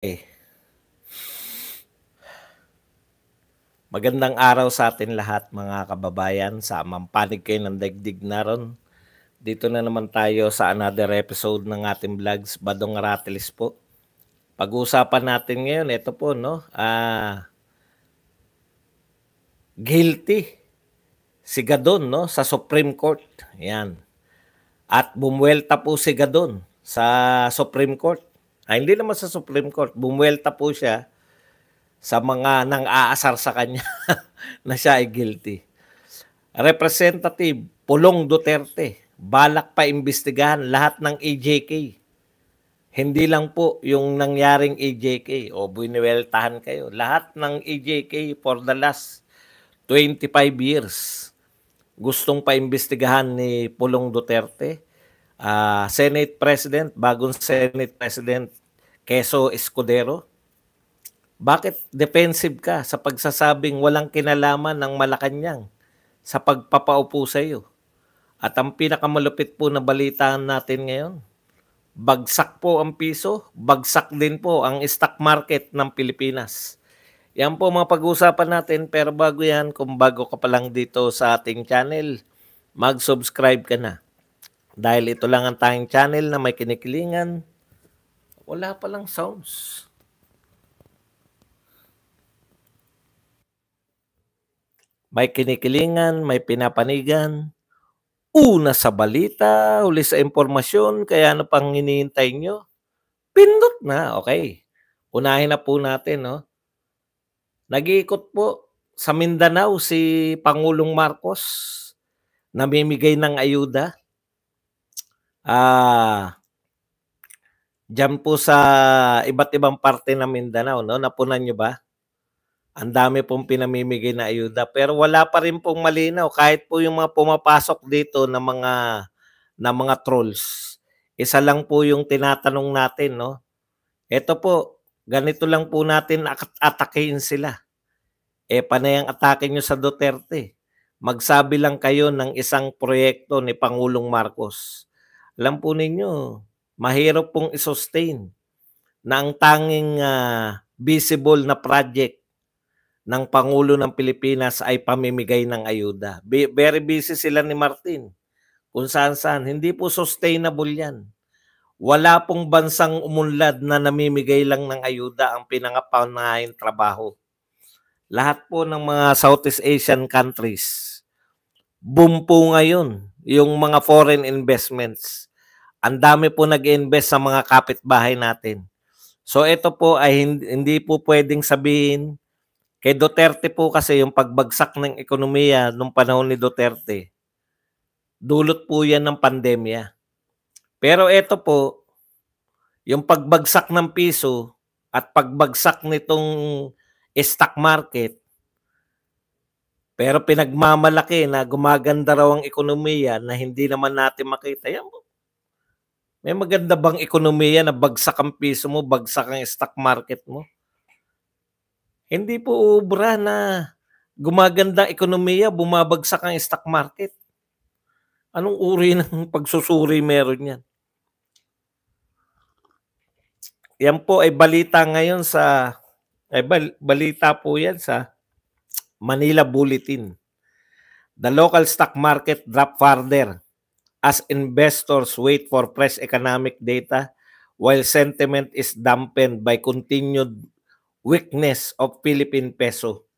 Eh, Magandang araw sa atin lahat mga kababayan. Sa mampanig kayo ng daigdig na ron. Dito na naman tayo sa another episode ng ating vlogs, Badong Ratilis po. Pag-uusapan natin ngayon, ito po, no? Guilty si Gadon, no? Sa Supreme Court. Yan. At bumuelta po si Gadon sa Supreme Court. Hindi naman sa Supreme Court. Bumuelta po siya sa mga nang-aasar sa kanya na siya ay guilty. Representative Pulong Duterte, balak pa imbestigahan lahat ng EJK. Hindi lang po yung nangyaring EJK o buinuweltahan kayo. Lahat ng EJK for the last 25 years. Gustong paimbestigahan ni Pulong Duterte. Senate President, bagong Senate President Quezon Escudero. Bakit defensive ka sa pagsasabing walang kinalaman ng Malacanang sa pagpapaupo sa iyo? At ang pinakamalupit po na balita natin ngayon, bagsak po ang piso, bagsak din po ang stock market ng Pilipinas. Yan po mga pag-uusapan natin, pero bago yan, kung bago ka pa lang dito sa ating channel, mag-subscribe ka na. Dahil ito lang ang tanging channel na may kinikilingan, wala palang sounds. May kinikilingan, may pinapanigan, una sa balita, huli sa impormasyon, kaya ano pang hinihintay nyo? Pindot na, okay. Unahin na po natin, no? Nag-iikot po sa Mindanao si Pangulong Marcos, namimigay ng ayuda. Diyan po sa iba't ibang parte ng Mindanao, no? Napunan nyo ba? Ang dami pong pinamimigay na ayuda, pero wala pa rin pong malinaw kahit po yung mga pumapasok dito ng mga trolls. Isa lang po yung tinatanong natin, no? Ito po, ganito lang po natin atakein sila. Panay ang atake nyo sa Duterte. Magsabi lang kayo ng isang proyekto ni Pangulong Marcos. Alam po ninyo, mahirap pong isustain na ang tanging visible na project ng Pangulo ng Pilipinas ay pamimigay ng ayuda. Very busy sila ni Martin. Kung saan-saan. Hindi po sustainable yan. Wala pong bansang umunlad na namimigay lang ng ayuda ang pinangapanahing trabaho. Lahat po ng mga Southeast Asian countries, boom po ngayon yung mga foreign investments. Ang dami po nag-invest sa mga kapitbahay natin. So ito po ay hindi po pwedeng sabihin kay Duterte po kasi yung pagbagsak ng ekonomiya nung panahon ni Duterte, dulot po yan ng pandemya. Pero ito po, yung pagbagsak ng piso at pagbagsak nitong stock market, pero pinagmamalaki na gumaganda raw ang ekonomiya na hindi naman natin makita. Yan po. May maganda bang ekonomiya na bagsak ang piso mo, bagsak ang stock market mo? Hindi po ubra na gumaganda ang ekonomiya, bumabagsak ang stock market. Anong uri ng pagsusuri meron yan? Yan po ay balita ngayon balita po yan sa Manila Bulletin. The local stock market dropped further as investors wait for fresh economic data while sentiment is dampened by continued weakness of Philippine peso.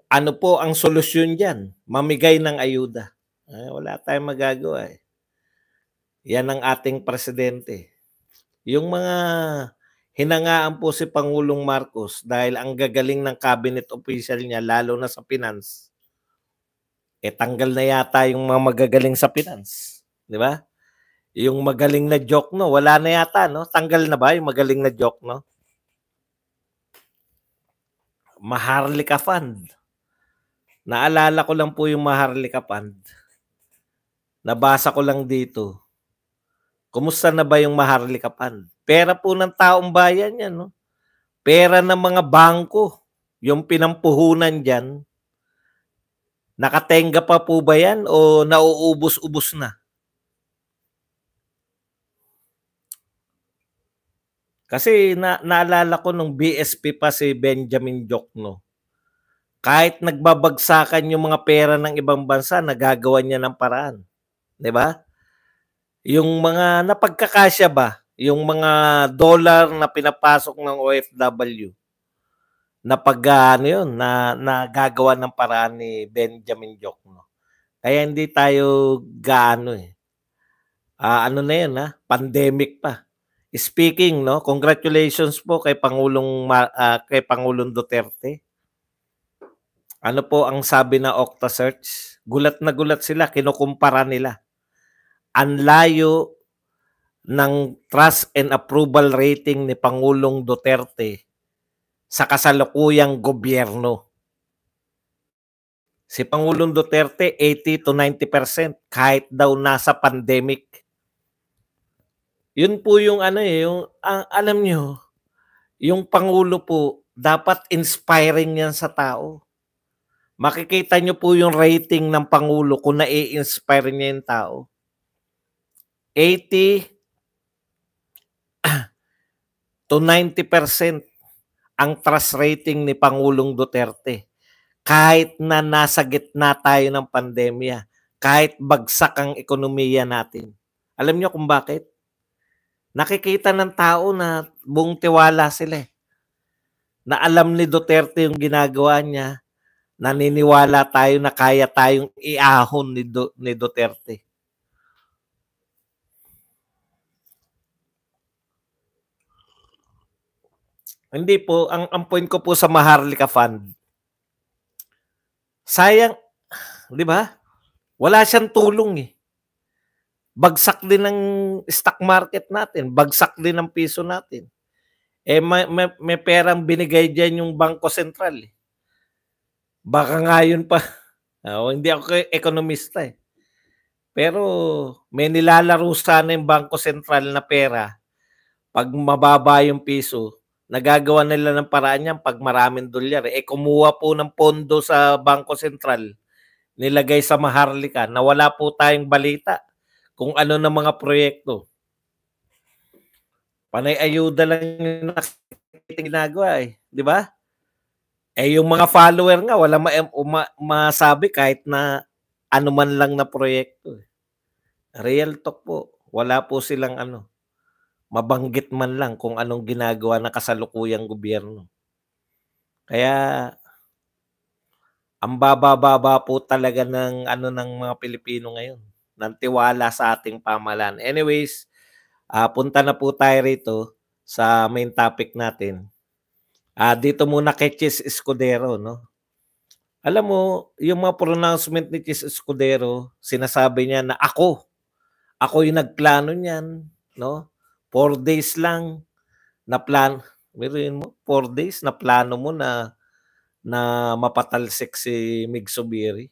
Ano po ang solusyon dyan? Mamigay ng ayuda. Wala tayong magagawa eh. Yan ang ating presidente. Yung mga hinangaan po si Pangulong Marcos dahil ang gagaling ng cabinet official niya, lalo na sa finance, tanggal na yata yung mga magagaling sa finance. Di ba? Yung magaling na joke, no? Wala na yata, no? Tanggal na ba yung magaling na joke, no? Maharlika Fund. Naalala ko lang po yung Maharlika Fund. Nabasa ko lang dito. Kumusta na ba yung Maharlika Fund? Pera po ng taong bayan yan, no? Pera ng mga bangko. Yung pinampuhunan dyan, nakatenga pa po ba yan o nauubos-ubos na? Kasi naalala ko nung BSP pa si Benjamin Diokno, kahit nagbabagsakan yung mga pera ng ibang bansa, nagagawan niya ng paraan, 'di ba? Yung mga napagkakasya ba, yung mga dollar na pinapasok ng OFW, na pag ano yun, nagagawa ng paraan ni Benjamin Diokno. Kaya hindi tayo gaano ano na yun pandemic pa. Speaking, no, congratulations po kay kay Pangulong Duterte. Ano po ang sabi ng Okta Search? Gulat na gulat sila, kinukumpara nila. Ang layo ng trust and approval rating ni Pangulong Duterte sa kasalukuyang gobyerno. Si Pangulong Duterte 80 to 90% kahit daw nasa pandemic. Yun po yung yung alam nyo, yung Pangulo po dapat inspiring yan sa tao. Makikita nyo po yung rating ng Pangulo kung nai-inspire niya yung tao. 80 to 90% ang trust rating ni Pangulong Duterte. Kahit na nasa gitna tayo ng pandemya, kahit bagsak ang ekonomiya natin. Alam niyo kung bakit? Nakikita ng tao na buong tiwala sila na alam ni Duterte yung ginagawa niya, naniniwala tayo na kaya tayong iahon ni Duterte. Hindi po, ang point ko po sa Maharlika Fund, sayang, di ba? Wala siyang tulong Bagsak din ng stock market natin, bagsak din ng piso natin. May perang binigay diyan yung Bangko Sentral. Baka ngayon pa, hindi ako ekonomista Pero may nilalaro sana yung Bangko Sentral na pera. Pag mababa yung piso, nagagawa nila ng paraan yan pag maraming dolyar. Kumuha po ng pondo sa Bangko Sentral, nilagay sa Maharlika, na wala po tayong balita kung ano na mga proyekto. Panay ayuda lang yung ginagawa di ba? Yung mga follower nga, wala masabi kahit na ano man lang na proyekto. Real talk po, wala po silang mabanggit man lang kung anong ginagawa ng kasalukuyang gobyerno. Kaya ang baba-baba po talaga ng ng mga Pilipino ngayon, ng tiwala sa ating pamahalaan. Anyways, punta na po tayo rito sa main topic natin. Dito muna kay Chis Escudero, no? Alam mo, yung mga pronouncement ni Chis Escudero, sinasabi niya na ako yung nagplano niyan, no? 4 days lang na plan. Meron mo, 4 days na plano mo na mapatalsik si Mig Zubiri.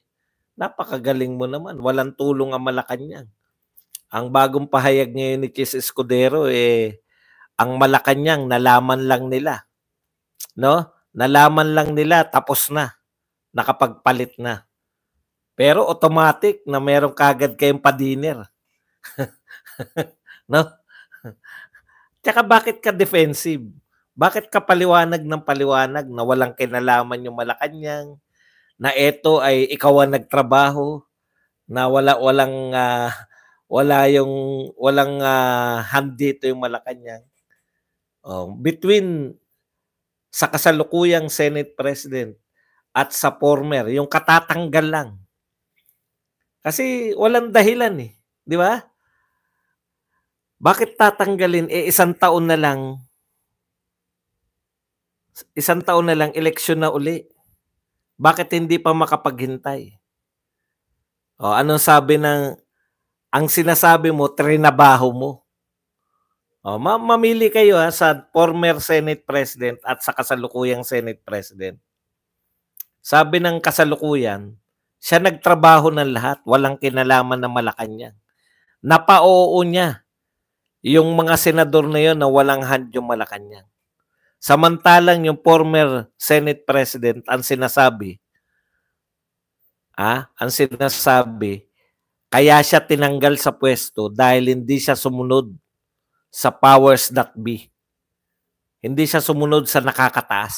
Napakagaling mo naman. Walang tulong ang Malacanang. Ang bagong pahayag ngayon ni Chis Escudero ang Malacanang nalaman lang nila. No? Nalaman lang nila tapos na. Nakapagpalit na. Pero automatic na meron kagad kayong pa-dinner. No? Tsaka bakit ka defensive? Bakit ka paliwanag ng paliwanag na walang kinalaman yung Malacanang, na ito ay ikaw ang nagtrabaho, na walang hand dito yung Malacanang. Between sa kasalukuyang Senate President at sa former, yung katatanggal lang. Kasi walang dahilan di ba? Bakit tatanggalin? Isang taon na lang eleksyon na uli. Bakit hindi pa makapaghintay? Anong sabi ang sinasabi mo, trinabaho mo. Mamili kayo sa former Senate President at sa kasalukuyang Senate President. Sabi ng kasalukuyan, siya nagtrabaho ng lahat, walang kinalaman na Malacanang. Napa-oo niya yung mga senador na yun na walang hand yung Malacanang. Samantalang yung former Senate President ang sinasabi, kaya siya tinanggal sa pwesto dahil hindi siya sumunod sa powers that be. Hindi siya sumunod sa nakakataas.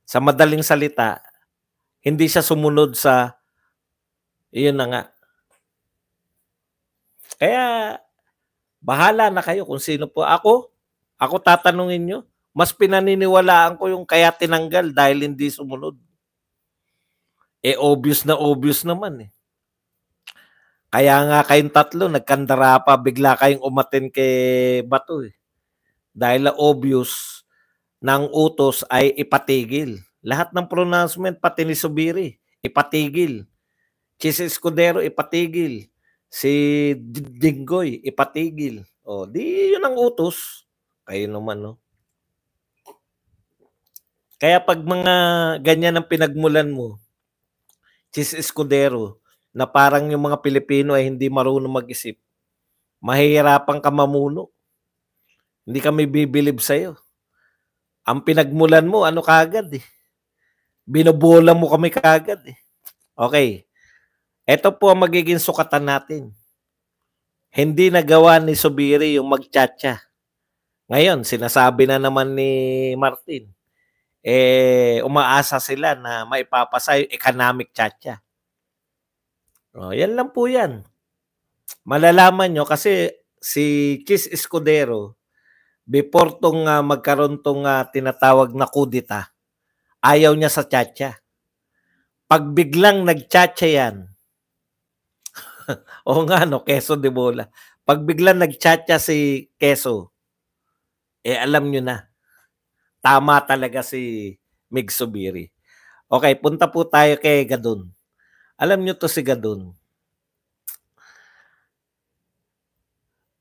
Sa madaling salita, hindi siya sumunod sa iyon na nga. Kaya bahala na kayo kung sino po. Ako tatanungin nyo, mas pinaniniwalaan ko yung kaya tinanggal dahil hindi sumunod. Obvious naman eh. Kaya nga kayong tatlo, nagkandara pa, bigla kayong umatin kay Bato eh. Dahil obvious ng utos ay ipatigil. Lahat ng pronouncement, pati ni Subiri, ipatigil. Chis Escudero, ipatigil. Si Dinggoy, ipatigil. O, di yun ang utos. Kayo naman, no? Kaya pag mga ganyan ang pinagmulan mo, Chis Escudero, na parang yung mga Pilipino ay hindi marunong mag-isip, mahihirapan ka mamuno. Hindi kami bibilib sa'yo. Ang pinagmulan mo, ano kagad eh. Binobola mo kami kagad eh. Okay. Ito po ang magiging sukatan natin. Hindi nagawa ni Subiri yung magtsatsa. Ngayon, sinasabi na naman ni Martin, umaasa sila na maipapasa yung economic tsatsa. Yan lang po yan. Malalaman nyo kasi si Chis Escudero, before magkaroon tong tinatawag na kudita, ayaw niya sa tsatsa. Pag biglang nagtsatsa yan, o nga no, Quezon de Bola. Pag biglang nagtsatsa si Quezon, alam nyo na. Tama talaga si Mig Subiri. Okay, punta po tayo kay Gadon. Alam nyo to si Gadon.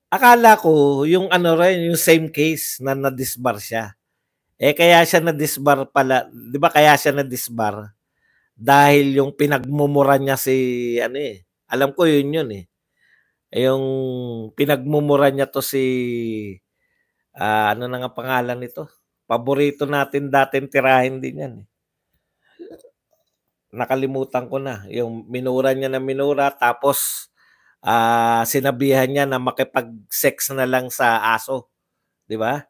Akala ko yung yung same case na na-disbar siya. Kaya siya na-disbar pala. Di ba kaya siya na-disbar? Dahil yung pinagmumura niya si, alam ko yun eh. Yung pinagmumura niya to si, ano na nga pangalan nito? Paborito natin dating tirahin din yan eh. Nakalimutan ko na. Yung minura niya na minura, tapos sinabihan niya na makipag-sex na lang sa aso. Di ba?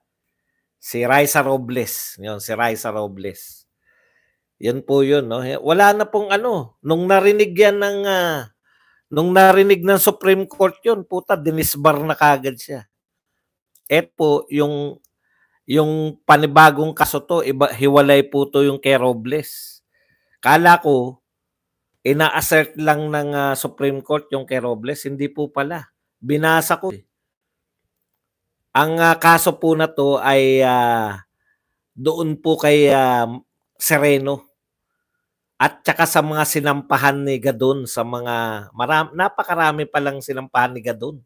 Si Raisa Robles. Yun, si Raisa Robles. Yun po yun. No? Wala na pong nung narinig yan nung narinig ng Supreme Court yun, puta, dinisbar na kagad siya. Po, yung panibagong kaso to, hiwalay po to yung kay Robles. Kala ko, ina-assert lang ng Supreme Court yung kay Robles, hindi po pala. Binasa ko. Ang kaso po na to ay doon po kay Sereno at saka sa mga sinampahan ni Gadon, sa mga napakarami pa lang sinampahan ni Gadon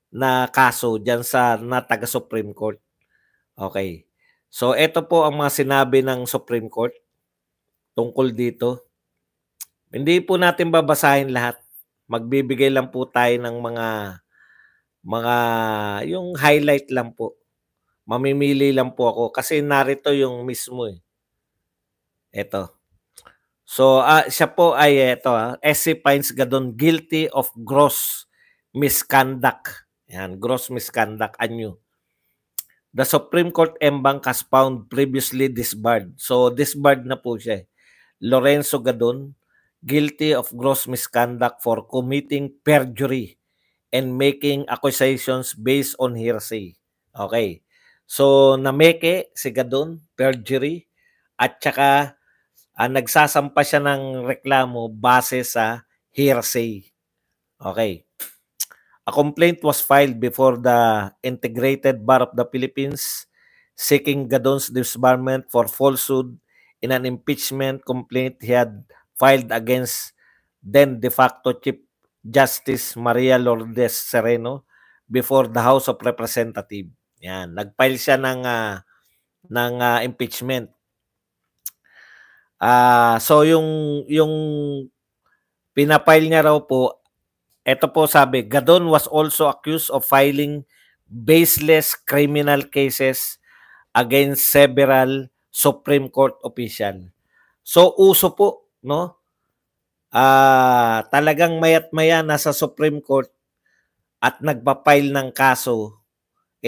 na kaso dyan sa taga Supreme Court. Okay. So, ito po ang mga sinabi ng Supreme Court tungkol dito. Hindi po natin babasahin lahat. Magbibigay lang po tayo ng mga yung highlight lang po. Mamimili lang po ako kasi narito yung mismo eh. Ito. So, siya po ay SC finds Gadon guilty of gross misconduct. Yan, gross misconduct, anyo. The Supreme Court en banc has found previously disbarred. So, disbarred na po siya. Lorenzo Gadon, guilty of gross misconduct for committing perjury and making accusations based on hearsay. Okay. So, nameke si Gadon, perjury, at saka nagsasampa siya ng reklamo base sa hearsay. Okay. A complaint was filed before the Integrated Bar of the Philippines seeking Gadon's disbarment for falsehood in an impeachment complaint he had filed against then de facto Chief Justice Maria Lourdes Sereno before the House of Representatives. Yan, nag-file siya ng impeachment. So yung pinapile niya raw po, ito po sabi, Gadon was also accused of filing baseless criminal cases against several Supreme Court official. So uso po, no? Talagang mayat maya nasa Supreme Court at nagpa-file ng kaso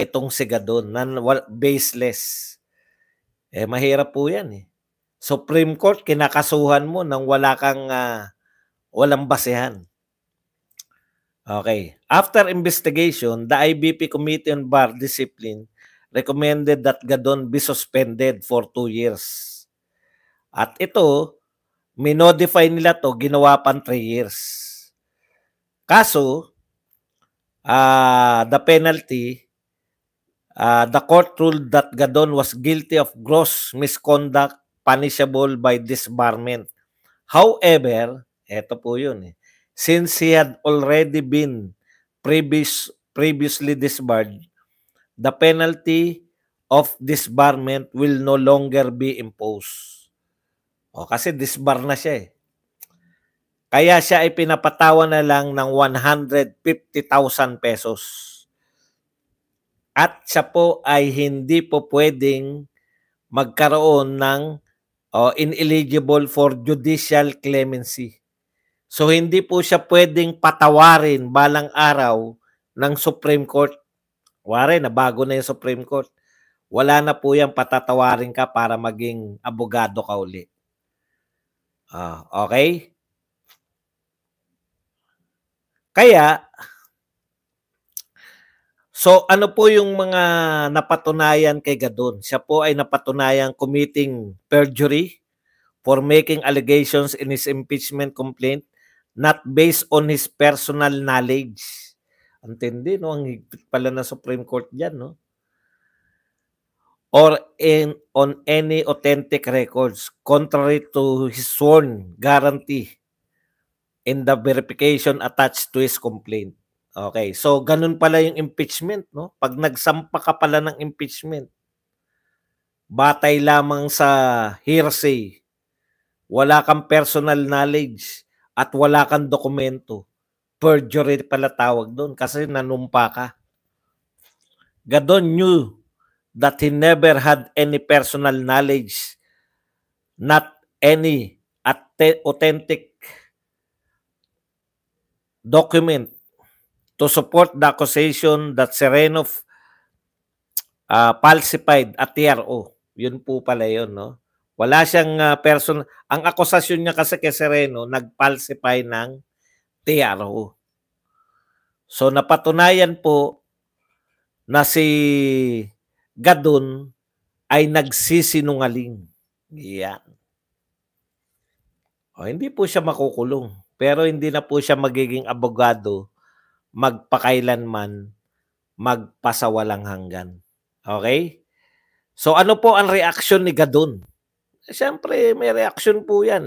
itong si Gadon na baseless. Eh, mahirap po yan eh. Supreme Court, kinakasuhan mo nang walang basehan. Okay. After investigation, the IBP Committee on Bar Discipline recommended that Gadon be suspended for 2 years. At ito, minodify nila to, ginawa pang 3 years. Kaso, the penalty, the court ruled that Gadon was guilty of gross misconduct punishable by disbarment. However, eto po yun eh, since he had already been previously disbarred, the penalty of disbarment will no longer be imposed. O, kasi disbar na siya eh. Kaya siya ay pinapatawan na lang ng 150,000 pesos. At siya po ay hindi po pwedeng magkaroon ng ineligible for judicial clemency. So hindi po siya pwedeng patawarin balang araw ng Supreme Court. Wari, nabago na yung Supreme Court. Wala na po yan patatawarin ka para maging abogado ka uli. Okay? Kaya, so ano po yung mga napatunayan kay Gadon? Siya po ay napatunayang committing perjury for making allegations in his impeachment complaint not based on his personal knowledge. Antindi, no? Ang higpit pala ng Supreme Court dyan, no? Or on any authentic records, contrary to his sworn guarantee in the verification attached to his complaint. Okay, so ganun pala yung impeachment, no? Pag nagsampa ka pala ng impeachment, batay lamang sa hearsay, wala kang personal knowledge, at wala kang dokumento, perjury pala tawag doon kasi nanumpa ka. Gadon knew that he never had any personal knowledge, not any authentic document to support the accusation that Sereno falsified a TRO. Yun po pala yun, no? Wala siyang ang akusasyon niya kasi kay Sereno, nag-falsify ng TRO. So napatunayan po na si Gadon ay nagsisinungaling. Yan. Hindi po siya makukulong, pero hindi na po siya magiging abogado magpakailanman, magpasawalang hanggan. Okay? So ano po ang reaksyon ni Gadon? Siyempre may reaksyon po yan.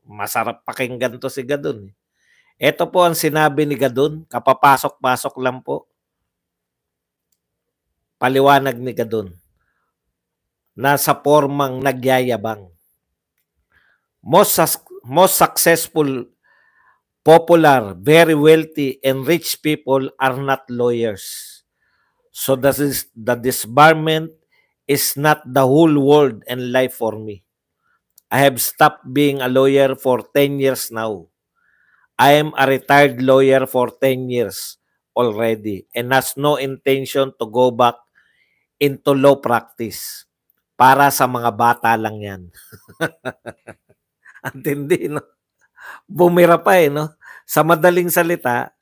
Masarap pakinggan to si Gadon. Ito po ang sinabi ni Gadon, kapapasok-pasok lang po. Paliwanag ni Gadon. Nasa formang nagyayabang. Most successful, popular, very wealthy, and rich people are not lawyers. So the disbarment is not the whole world and life for me. I have stopped being a lawyer for 10 years now. I am a retired lawyer for 10 years already and has no intention to go back into law practice. Para sa mga bata lang yan. Antindi, no? Bumira pa no? Sa madaling salita,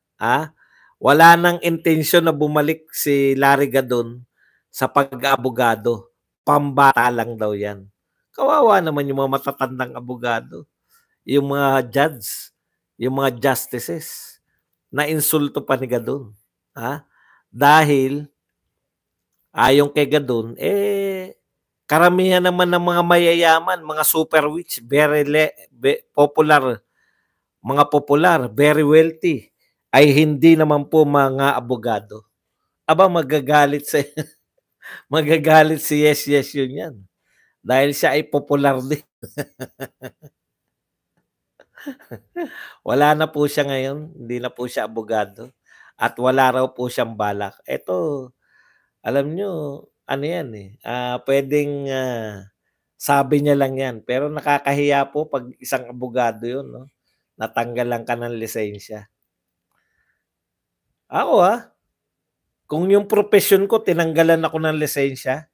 wala nang intensyon na bumalik si Larry Gadon sa pag-abogado. Pambata lang daw yan. Kawawa naman yung mga matatandang abogado. Yung mga judge, yung mga justices, na insulto pa ni Gadon. Dahil, ayon kay Gadon, karamihan naman ng mga mayayaman, mga super rich, very popular, mga popular, very wealthy, ay hindi naman po mga abogado. Aba, magagalit si Yes yun yan. Dahil siya ay popular din. Wala na po siya ngayon, hindi na po siya abogado. At wala raw po siyang balak. Ito, alam nyo, ano yan pwedeng sabi niya lang yan. Pero nakakahiya po pag isang abogado yun, no? Natanggalan ka ng lisensya. Ako Kung yung profession ko tinanggalan ako ng lisensya,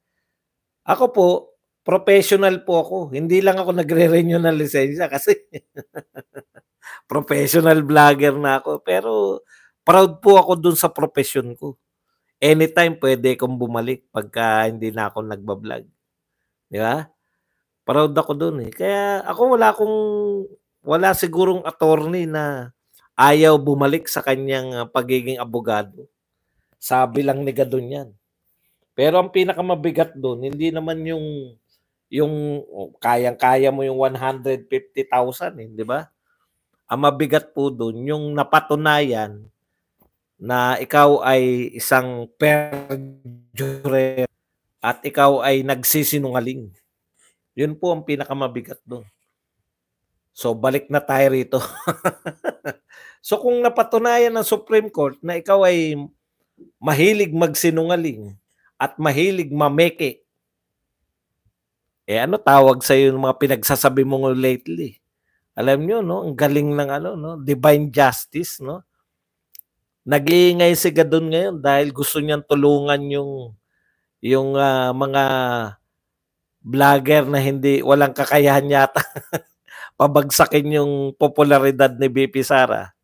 ako po, professional po ako. Hindi lang ako nagre-renew ng lisensya kasi professional vlogger na ako. Pero proud po ako dun sa profession ko. Anytime puwede akong bumalik pagka hindi na ako nagba-vlog, 'di ba? Proud ako dun, eh. Kaya ako wala sigurong attorney na ayaw bumalik sa kanyang, pagiging abogado. Sabi lang ni God dun 'yan. Pero ang pinakamabigat dun hindi naman yung kayang-kaya mo yung 150,000, eh, 'di ba? Ang mabigat po dun yung napatunayan na ikaw ay isang perjurer at ikaw ay nagsisinungaling. Yun po ang pinakamabigat dun. So, balik na tayo rito. So, kung napatunayan ng Supreme Court na ikaw ay mahilig magsinungaling at mahilig mameke, ano tawag sa'yo yung mga pinagsasabi mo lately? Alam niyo 'no, ang galing ng ano 'no, divine justice 'no. Nag-iingay si God ngayon dahil gusto niyang tulungan yung mga vlogger na walang kakayahan yata pabagsakin yung popularidad ni VP Sara.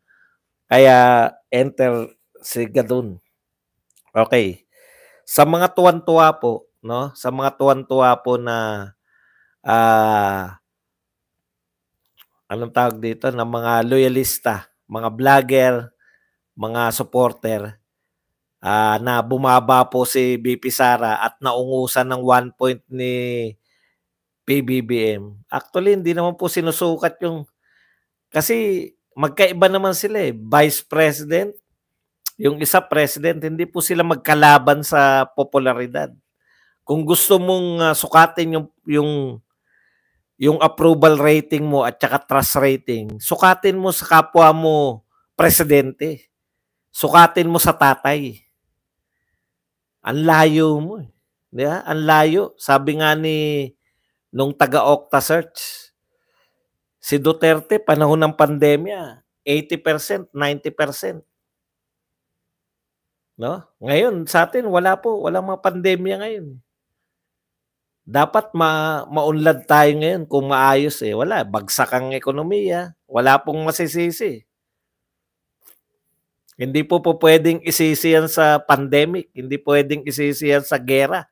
Kaya enter si Gadun. Okay. Sa mga tuwan-tuwa po 'no, sa mga tuwan-tuwa po na, anong tawag dito, na mga loyalista, mga vlogger, mga supporter, na bumaba po si VP Sara at naungusan ng 1 point ni PBBM. Actually, hindi naman po sinusukat kasi magkaiba naman sila, eh, Vice President, yung isa President, hindi po sila magkalaban sa popularidad. Kung gusto mong, sukatin yung approval rating mo at saka trust rating, sukatin mo sa kapwa mo presidente. Sukatin mo sa tatay. Ang layo mo, eh, 'di ba? Ang layo. Sabi nga nung taga-Okta Search, si Duterte panahon ng pandemya, 80%, 90%, 'no? Ngayon sa'tin walang mga pandemya ngayon. Dapat maunlad tayo ngayon kung maayos, eh, wala, bagsak ang ekonomiya, wala pong masisisi. Hindi po pupuwedeng isisi yan sa pandemic, hindi puwedeng isisi yan sa giyera.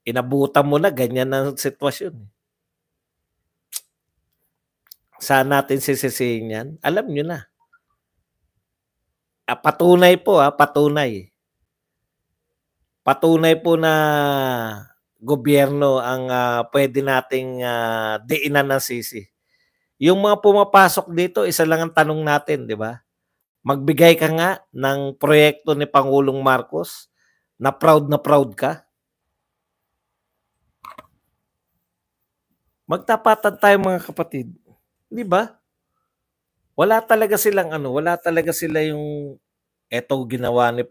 Inabutan mo na, ganyan ang sitwasyon, eh. Saan natin sisisihin yan? Alam niyo na. Patunay po, patunay. Patunay po na gobyerno ang, puwede nating, diinan ng sisi. Yung mga pumapasok dito, isa lang ang tanong natin, 'di ba? Magbigay ka nga ng proyekto ni Pangulong Marcos na proud ka. Magtapatan tayo mga kapatid, 'di ba? Wala talaga sila yung eto ginawa ni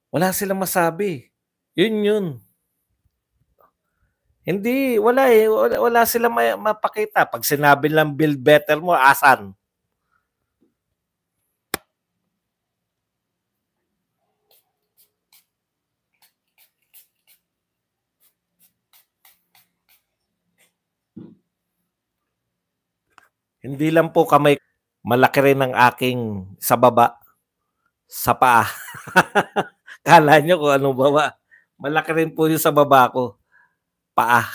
wala silang masabi. Yun. Hindi, wala, eh, wala silang mapakita. 'Pag sinabi lang build better mo, asan? Hindi lang po kamay, malaki rin ang aking sa baba, sa paa. Akala niyo kung anong baba, malaki rin po yung sa baba ko, paa.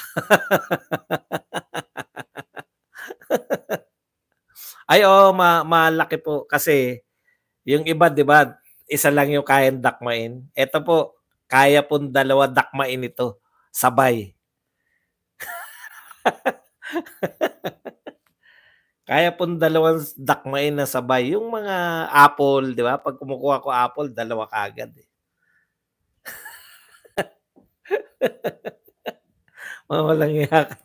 Ay oo, malaki po kasi yung iba 'di ba, isa lang yung kayang dakmain. Eto po, kaya pong 2 dakmain ito, sabay. Kaya pong 2 dakmain na sabay. Yung mga apple, 'di ba, 'pag kumukuha ko apple, 2 kaagad, eh. Walang hiya ka.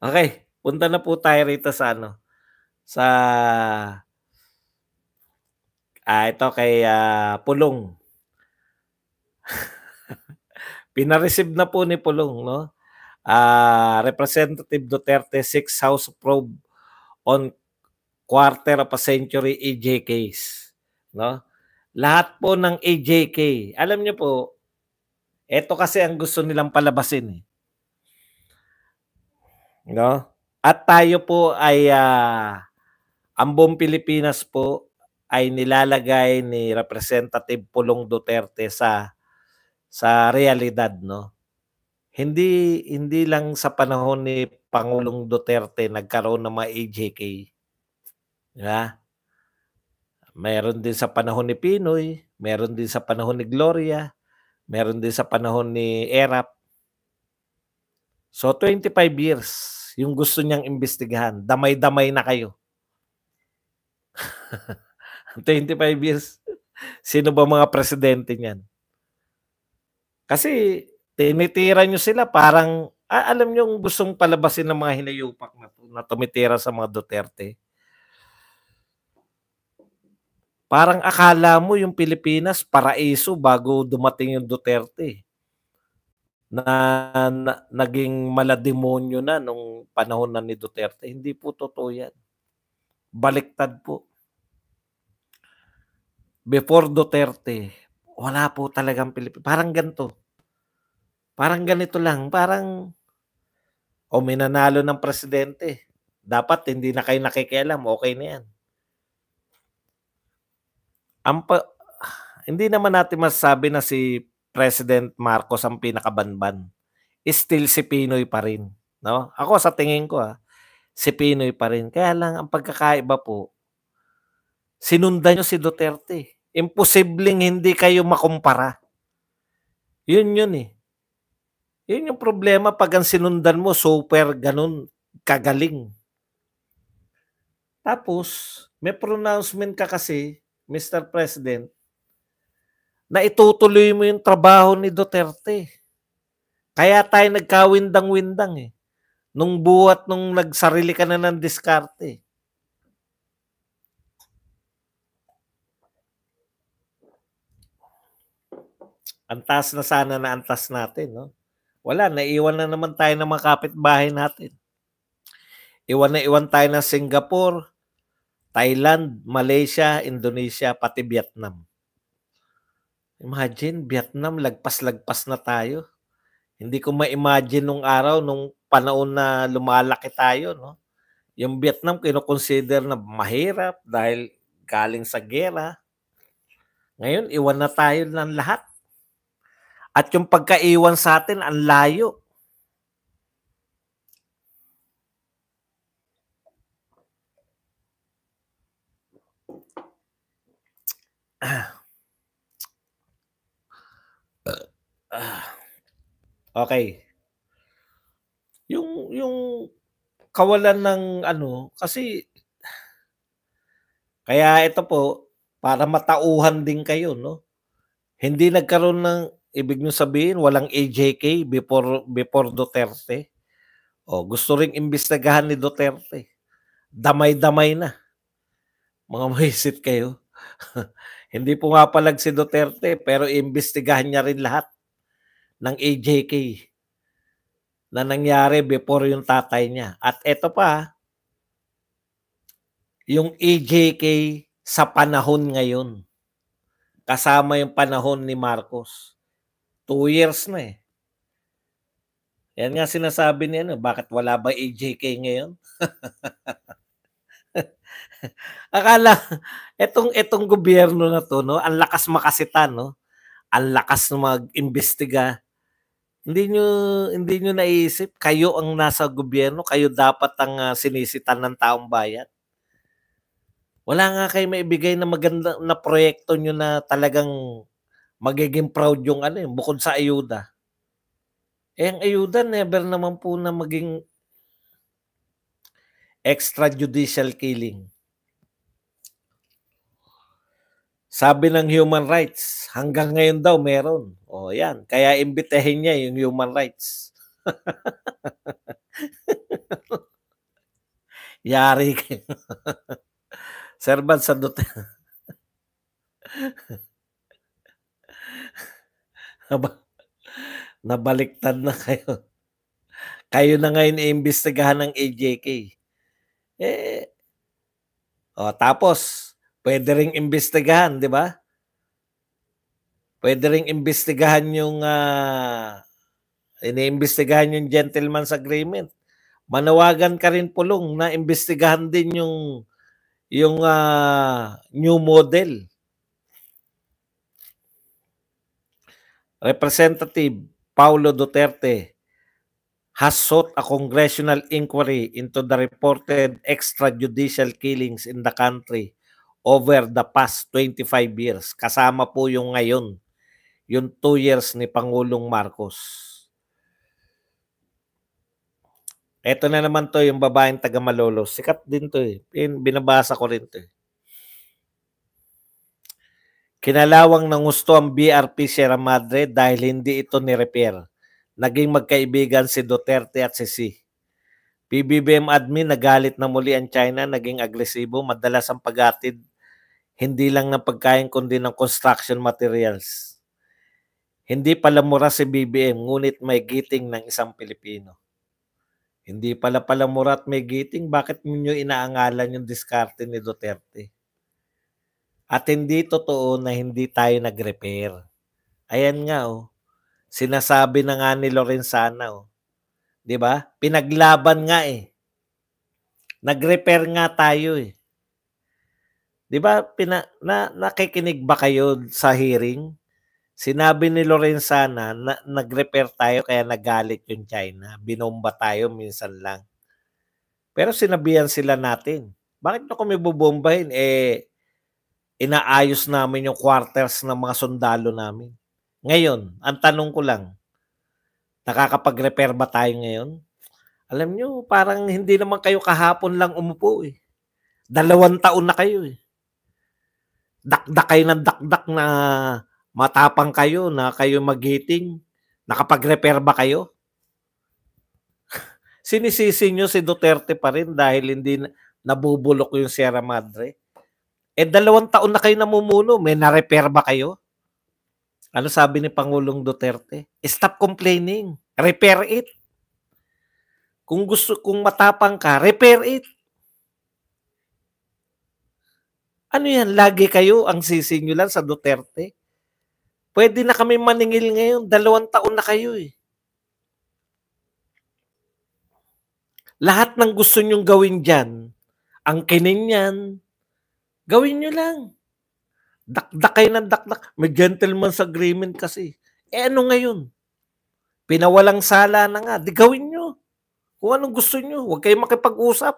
Okey, punta na po tayo rito sa ano, sa, ito kay, Pulong. Pina-receive na po ni Pulong 'no, Representative Duterte 6 House probe on quarter of a century EJ case, 'no? Lahat po ng AJK, alam niyo po, eto kasi ang gusto nilang palabasin, eh, 'no? At tayo po ay, ang buong Pilipinas po ay nilalagay ni Representative Pulong Duterte sa realidad, 'no? Hindi hindi lang sa panahon ni Pangulong Duterte nagkaroon ng mga AJK, 'di ba? Meron din sa panahon ni Pinoy, meron din sa panahon ni Gloria, meron din sa panahon ni Erap. So 25 years yung gusto niyang imbestigahan, damay-damay na kayo. 25 years, sino ba mga presidente niyan? Kasi tinitira niyo sila parang alam niyong gustong palabasin ng mga hinayupak na tumitira sa mga Duterte. Parang akala mo yung Pilipinas paraiso bago dumating yung Duterte, na naging malademonyo na nung panahon na ni Duterte. Hindi po totoo yan, baliktad po. Before Duterte, wala po talagang parang parang ganito lang, parang, may nanalo ng presidente, dapat hindi na kayo nakikialam, okey na yan. Ang hindi naman natin masasabi na si President Marcos ang pinakabanban. Still si Pinoy pa rin, 'no? Ako sa tingin ko, si Pinoy pa rin. Kaya lang ang pagkakaiba po, sinundan niyo si Duterte. Imposibleng hindi kayo makumpara. Yun, eh. Yun yung problema 'pag ang sinundan mo super gano'n kagaling. Tapos may pronouncement ka kasi, Mr. President, na itutuloy mo yung trabaho ni Duterte. Kaya tayo nagkawindang-windang, eh, nung buhat nung nagsarili ka na ng diskarte. Antas na sana na antas natin, 'no? Wala, naiwan na naman tayo ng mga kapitbahay natin. Iwan na iwan tayo ng Singapore, Thailand, Malaysia, Indonesia, pati Vietnam. Imagine, Vietnam, lagpas-lagpas na tayo. Hindi ko ma-imagine nung araw, nung panahon na lumalaki tayo, 'no? Yung Vietnam kino-consider na mahirap dahil galing sa giyera. Ngayon, iwan na tayo ng lahat. At yung pagkaiwan sa atin, ang layo. Okay. Yung kawalan ng ano, kasi kaya ito po, para matauhan din kayo, 'no? Hindi nagkaroon ng, ibig niyong sabihin walang AJK before Duterte? Gusto ring imbestigahan ni Duterte. Damay-damay na. Mga buwisit kayo. Hindi pumapalag si Duterte pero iimbestigahan niya rin lahat ng AJK na nangyari before yung tatay niya. At eto pa, yung AJK sa panahon ngayon, kasama yung panahon ni Marcos. 2 years na, eh. Yan nga sinasabi ni ano, bakit wala ba AJK ngayon? Akala etong gobyerno na 'to, 'no, ang lakas makasita, 'no, ang lakas mag-imbestiga. Hindi niyo naiisip kayo ang nasa gobyerno, kayo dapat ang, sinisitan ng taong bayan. Wala nga kayong maibigay na maganda na proyekto niyo na talagang magiging proud yung ano, eh, bukod sa ayuda. Eh, ang ayuda never naman po na maging extrajudicial killing. Sabi ng human rights, hanggang ngayon daw meron. Yan, kaya imbitahin niya yung human rights. Yari kayo. Serban sa nabaliktad na kayo. Kayo na ngayon iimbestigahan ng AJK. Eh, tapos puwede ring imbestigahan, 'di ba? Pwede ring imbestigahan yung iniimbestigahan yung gentleman's agreement. Manawagan ka rin pulong na imbestigahan din yung new model. Representative Paulo Duterte has sought a congressional inquiry into the reported extrajudicial killings in the country over the past 25 years. Kasama po yung ngayon, yung 2 years ni Pangulong Marcos. Ito na naman to, yung babaeng taga Malolos. Sikat din to eh. Binabasa ko rin to eh. Kinalawang ng gusto ang BRP Sierra Madre dahil hindi ito ni-repair. Naging magkaibigan si Duterte at si C. PBBM admin nagalit na muli ang China, naging agresibo, madalas ang paghatid hindi lang ng pagkain kundi ng construction materials. Hindi pala mura si BBM, ngunit may giting ng isang Pilipino. Hindi pala mura at may giting, bakit ninyo inaangalan yung diskarte ni Duterte? At hindi totoo na hindi tayo nag-repair. Ayan nga oh. Sinasabi na nga ni Lorenzana oh. 'Di ba? Pinaglaban nga eh. Nag-repair nga tayo eh. 'Di ba nakikinig ba kayo sa hearing? Sinabi ni Lorenzana na nag-repair tayo kaya nagalit yung China. Binomba tayo minsan lang. Pero sinabihan sila natin. Bakit na kami bubombahin? Inaayos namin yung quarters ng mga sundalo namin. Ngayon, ang tanong ko lang, nakakapag-repair ba tayo ngayon? Alam nyo, parang hindi naman kayo kahapon lang umupo eh. 2 taon na kayo eh. Dakdak kayo ng dakdak na matapang kayo na kayo magiting. Nakapag-repair ba kayo? Sinisisi nyo si Duterte pa rin dahil hindi nabubulok yung Sierra Madre. 2 taon na kayo namumuno, may na-repair ba kayo? Ano sabi ni Pangulong Duterte? Stop complaining. Repair it. Kung matapang ka, repair it. Ano yan? Lagi kayo ang sisingulan sa Duterte? Pwede na kami maningil ngayon. 2 taon na kayo eh. Lahat ng gusto nyong gawin dyan, ang kining yan, gawin nyo lang. Dakdak kayo ng dakdak. May gentleman's agreement kasi. Ano ngayon? Pinawalang sala na nga. Di gawin nyo. Kung anong gusto nyo. Huwag kayo makipag-usap.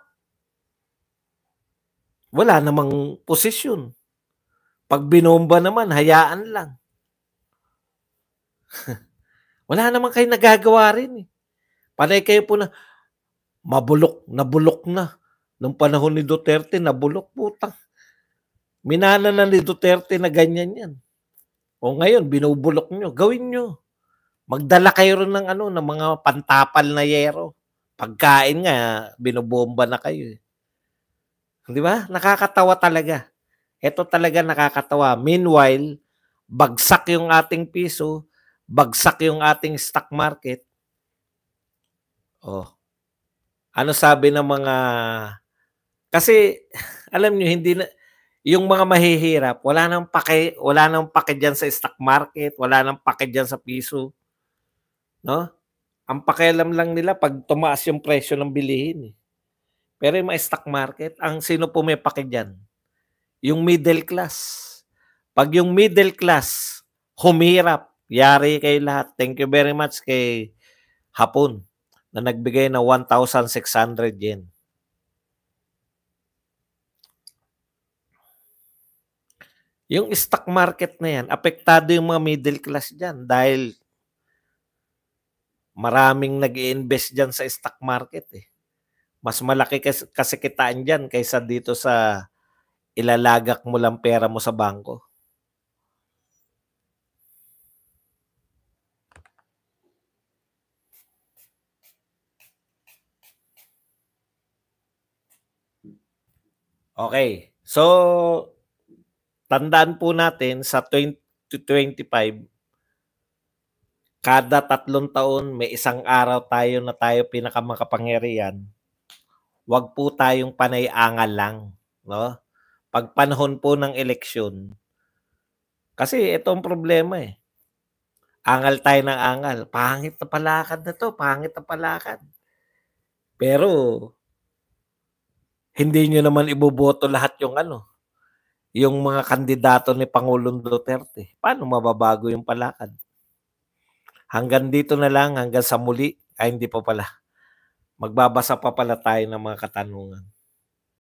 Wala namang posisyon. Pag binomba naman, hayaan lang. Wala naman kayo nagagawa rin eh. Panay kayo po na, nabulok na. Nung panahon ni Duterte, nabulok putang. Minana na ni Duterte na ganyan yan. O ngayon, binubulok nyo. Gawin nyo. Magdala kayo rin ng ng mga pantapal na yero. Pagkain nga, binubomba na kayo. Di ba? Nakakatawa talaga. Ito talaga nakakatawa. Meanwhile, bagsak yung ating piso, bagsak yung ating stock market. Oh. Ano sabi ng mga... Kasi, alam nyo, hindi na... Yung mga mahihirap, wala nang pake diyan sa stock market, wala nang pake diyan sa piso. No? Ang pakialam lang nila pag tumaas yung presyo ng bilihin. Pero yung mga stock market, ang sino po may pake diyan? Yung middle class. Pag yung middle class humirap, yari kayo lahat. Thank you very much kay Hapon na nagbigay ng 1,600 yen. Yung stock market na yan, apektado yung mga middle class dyan dahil maraming nag-i-invest dyan sa stock market eh. Mas malaki kasi kitaan dyan kaysa dito sa ilalagak mo lang pera mo sa bangko. Okay. So, tandaan po natin sa 2025, kada 3 taon may isang araw tayo pinakamakapangyarihan. Huwag po tayong panay-angal lang, no? Pag panahon po ng eleksyon, Kasi ito ang problema, eh, angal tayo ng angal, "Pangit na palakad na 'to, pangit na palakad." Pero hindi niyo naman iboboto lahat yung ano, yung mga kandidato ni Pangulong Duterte. Paano mababago yung palakad? Hanggang dito na lang, hanggang sa muli ay hindi pa pala. Magbabasa pa pala tayo ng mga katanungan.